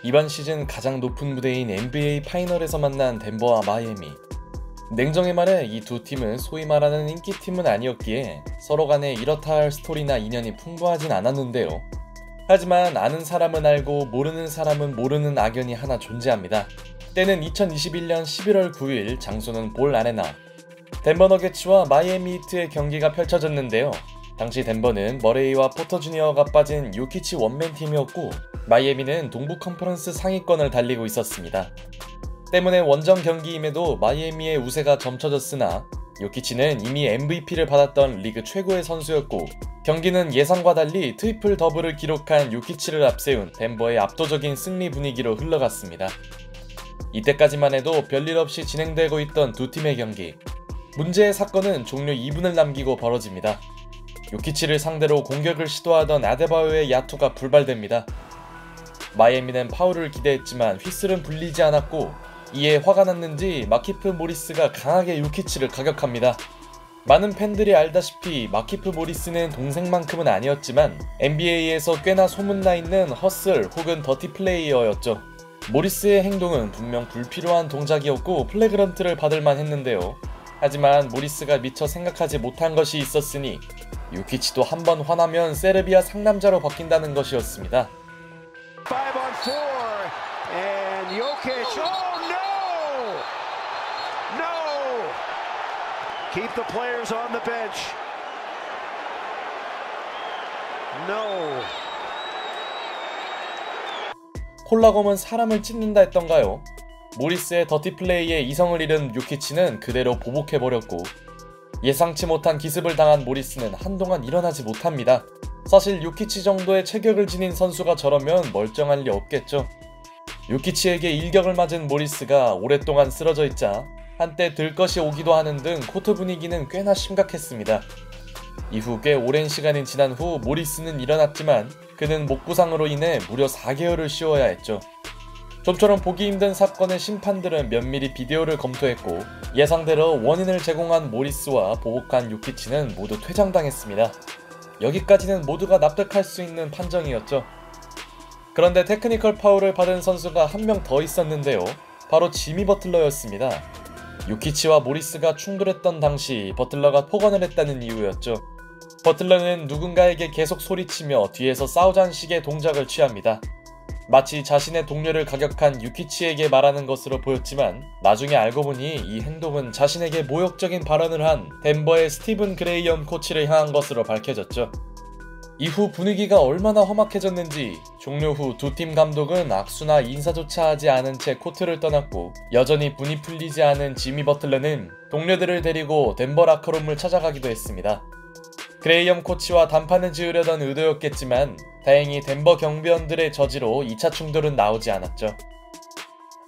이번 시즌 가장 높은 무대인 NBA 파이널에서 만난 덴버와 마이애미. 냉정히 말해 이 두 팀은 소위 말하는 인기팀은 아니었기에 서로 간에 이렇다 할 스토리나 인연이 풍부하진 않았는데요. 하지만 아는 사람은 알고 모르는 사람은 모르는 악연이 하나 존재합니다. 때는 2021년 11월 9일, 장소는 볼 아레나. 덴버 너게츠와 마이애미 히트의 경기가 펼쳐졌는데요. 당시 덴버는 머레이와 포터 주니어가 빠진 요키치 원맨 팀이었고 마이애미는 동부 컨퍼런스 상위권을 달리고 있었습니다. 때문에 원정 경기임에도 마이애미의 우세가 점쳐졌으나 요키치는 이미 MVP를 받았던 리그 최고의 선수였고 경기는 예상과 달리 트리플 더블을 기록한 요키치를 앞세운 덴버의 압도적인 승리 분위기로 흘러갔습니다. 이때까지만 해도 별일 없이 진행되고 있던 두 팀의 경기. 문제의 사건은 종료 2분을 남기고 벌어집니다. 요키치를 상대로 공격을 시도하던 아데바요의 야투가 불발됩니다. 마이애미는 파울을 기대했지만 휘슬은 불리지 않았고 이에 화가 났는지 마키프 모리스가 강하게 요키치를 가격합니다. 많은 팬들이 알다시피 마키프 모리스는 동생만큼은 아니었지만 NBA에서 꽤나 소문나 있는 허슬 혹은 더티 플레이어였죠. 모리스의 행동은 분명 불필요한 동작이었고 플래그런트를 받을만 했는데요. 하지만 모리스가 미처 생각하지 못한 것이 있었으니 요키치도 한번 화나면 세르비아 상남자로 바뀐다는 것이었습니다. 5-on-4 and Jokic. Oh no! No! Keep the players on the bench. No. 콜라검은 사람을 찢는다 했던가요? 모리스의 더티 플레이에 이성을 잃은 요키치는 그대로 보복해버렸고 예상치 못한 기습을 당한 모리스는 한동안 일어나지 못합니다. 사실 요키치 정도의 체격을 지닌 선수가 저러면 멀쩡할 리 없겠죠. 요키치에게 일격을 맞은 모리스가 오랫동안 쓰러져 있자 한때 들것이 오기도 하는 등 코트 분위기는 꽤나 심각했습니다. 이후 꽤 오랜 시간이 지난 후 모리스는 일어났지만 그는 목 부상으로 인해 무려 4개월을 쉬어야 했죠. 좀처럼 보기 힘든 사건의 심판들은 면밀히 비디오를 검토했고 예상대로 원인을 제공한 모리스와 보복한 요키치는 모두 퇴장당했습니다. 여기까지는 모두가 납득할 수 있는 판정이었죠. 그런데 테크니컬 파울을 받은 선수가 한 명 더 있었는데요. 바로 지미 버틀러였습니다. 요키치와 모리스가 충돌했던 당시 버틀러가 폭언을 했다는 이유였죠. 버틀러는 누군가에게 계속 소리치며 뒤에서 싸우자는 식의 동작을 취합니다. 마치 자신의 동료를 가격한 요키치에게 말하는 것으로 보였지만 나중에 알고 보니 이 행동은 자신에게 모욕적인 발언을 한 덴버의 스티븐 그레이엄 코치를 향한 것으로 밝혀졌죠. 이후 분위기가 얼마나 험악해졌는지 종료 후 두 팀 감독은 악수나 인사조차 하지 않은 채 코트를 떠났고 여전히 분이 풀리지 않은 지미 버틀러는 동료들을 데리고 덴버 라커룸을 찾아가기도 했습니다. 그레이엄 코치와 단판을 지으려던 의도였겠지만 다행히 덴버 경비원들의 저지로 2차 충돌은 나오지 않았죠.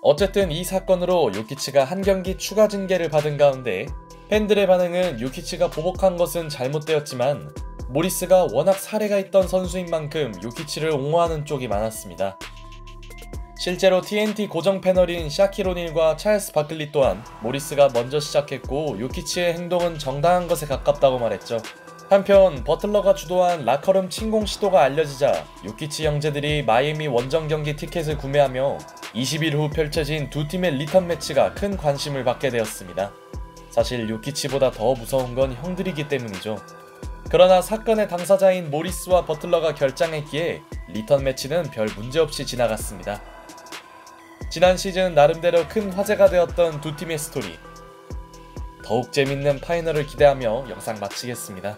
어쨌든 이 사건으로 요키치가 한 경기 추가 징계를 받은 가운데 팬들의 반응은 요키치가 보복한 것은 잘못되었지만 모리스가 워낙 사례가 있던 선수인 만큼 요키치를 옹호하는 쪽이 많았습니다. 실제로 TNT 고정 패널인 샤킬 오닐과 찰스 바클리 또한 모리스가 먼저 시작했고 요키치의 행동은 정당한 것에 가깝다고 말했죠. 한편 버틀러가 주도한 라커룸 침공 시도가 알려지자 요키치 형제들이 마이애미 원정 경기 티켓을 구매하며 20일 후 펼쳐진 두 팀의 리턴 매치가 큰 관심을 받게 되었습니다. 사실 요키치보다 더 무서운 건 형들이기 때문이죠. 그러나 사건의 당사자인 모리스와 버틀러가 결장했기에 리턴 매치는 별 문제없이 지나갔습니다. 지난 시즌 나름대로 큰 화제가 되었던 두 팀의 스토리. 더욱 재밌는 파이널을 기대하며 영상 마치겠습니다.